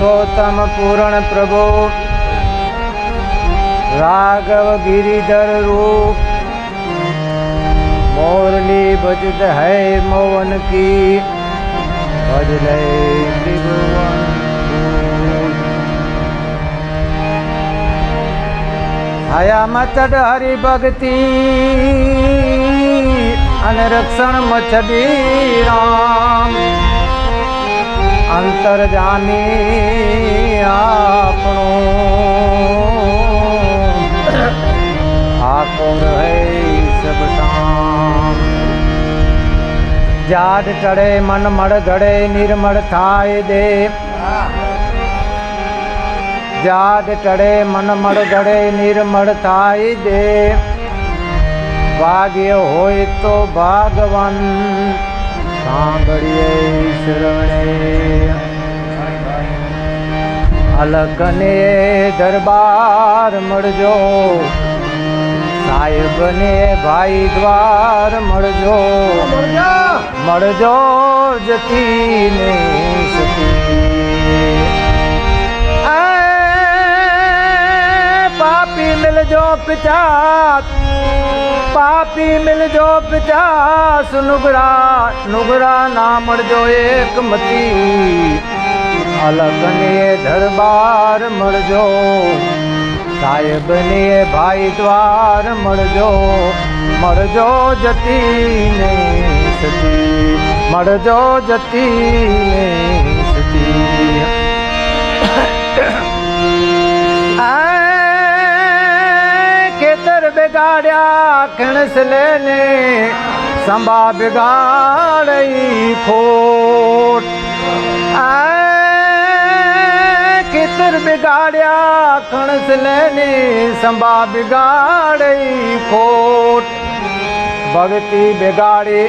पुरुषोत्तम पूर्ण प्रभु राघव गिरिधर रूप मोरली बजत है मोवन की बजले त्रिभुवन हया मचड हरि भक्ति अने रक्षण मचडी राम अंतरजामी आपणो ठाकुर है सब काम जाड टड़े मन मड़ घड़े निर्मल थाय दे जाड टड़े मन मड़ घड़े निर्मल थाय दे भाग्य होय तो भागवान सांभळिए शरणे अलकने दरबार मळजो साहेबने भाई द्वार मळजो मळजो जती ने सती पापी मिलजो पिचास पापी मिलजो पिचास नुगरा नुगरा ना मळजो एक मती अलकने दरबार मळजो साहेबने भाई द्वार मळजो मळजो जती ने सती मळजो जती ने सती केतर बिगाड़िया खणस लेने संभा बिगाड़ी खोट केतर बिगाड़िया खणस लेने संभा बिगाड़ी खोट भक्ति बिगाड़ी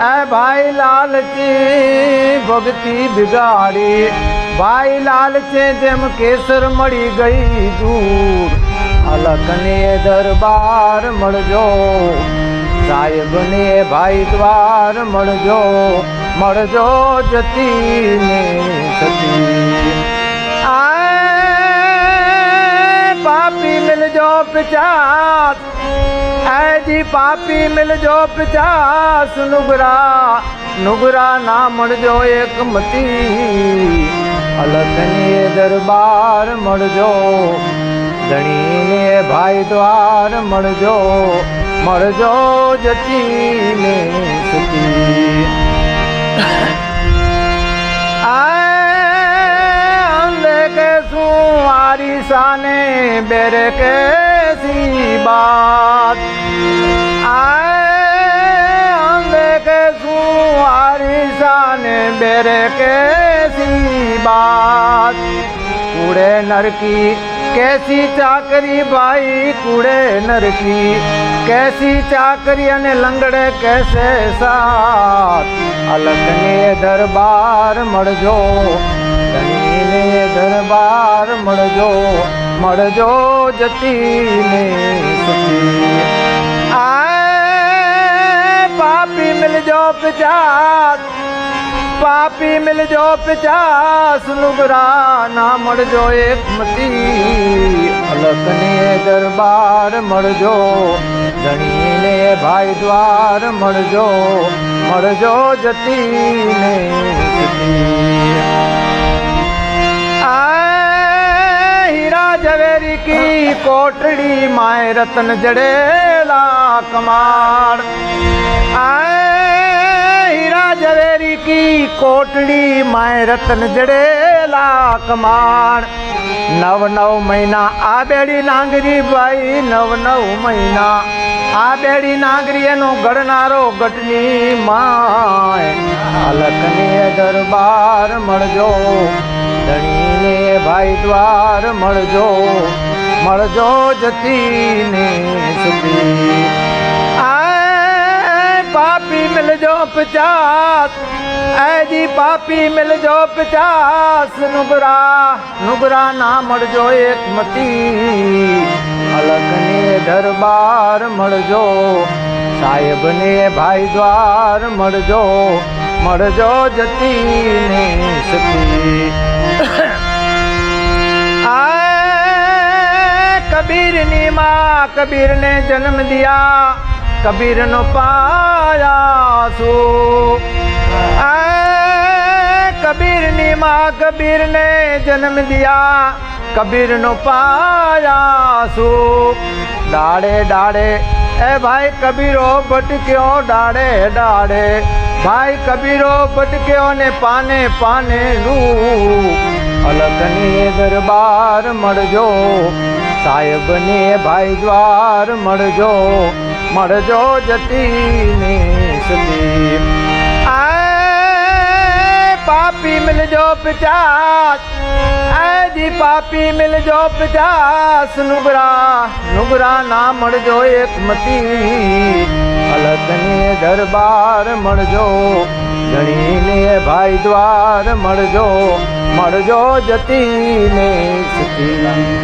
ऐ भाई लालची भक्ति बिगाड़ी भाई लालचे जेम केसर मड़ी गई दूर अलकने दरबार मळजो साहेबने भाई द्वार मळजो मळजो जती ने सती पापी मिलजो पिचास ऐ जी पापी मिलजो पिचास नुगरा नुगरा ना मळजो एक मती अलकने दरबार मळजो धणी ने भाई द्वार मळजो मळजो जती ने सती अंधे के सुआरी साने बेरे कैसी बात अंधे के सुआरी साने बेरे कैसी बात कूड़े नर की कैसी चाकरी भाई कूड़े नर की कैसी चाकरी अने लंगड़े कैसे साथ अलकने दरबार मळजो धणी ने दरबार मळजो मळजो जती ने सती पापी मिलजो पिचास पापी मिलजो पिचास नुगरा ना मळजो एक मती अलकने दरबार मळजो धणी ने भाई द्वार मळजो मळजो जती ने सती हीरा जवेरी की कोटड़ी माए रतन जड़ेला कमार हीरा जवेरी की कोटड़ी माए रतन जड़ेला कमार नव नव महीना आ बेड़ी नांगरी भाई नव नव महीना आ बेड़ी नांगरी एनो गड़नारो गटनी माय अलकने दरबार मळजो धणी ने भाई द्वार मळजो मळजो जती ने सती पापी मिलजो पिचास ऐ जी पापी मिलजो पिचास नुगरा नुगरा ना मळजो एक मती अलकने दरबार मळजो साहेबने भाई द्वार मळजो मळजो जती ने सती कबीर ने जन्म दिया कबीर नो पाया सु कबीर नी माँ कबीर ने जन्म दिया कबीर नो पाया सु डाड़े डाड़े ए भाई कबीरो भटक्यो डाड़े डाड़े भाई कबीरो भटक्यो ने पाने पाने लू अलगनी दरबार मरजो साहेब ने भाई द्वार मरजो मरजो जती ने सलीम पापी मिल जो 50 जी पापी मिल जो 50 नुगरा ना मर जो एक मती अलगने दरबार मर जो धनी ने भाई द्वार मर जो जती ने सती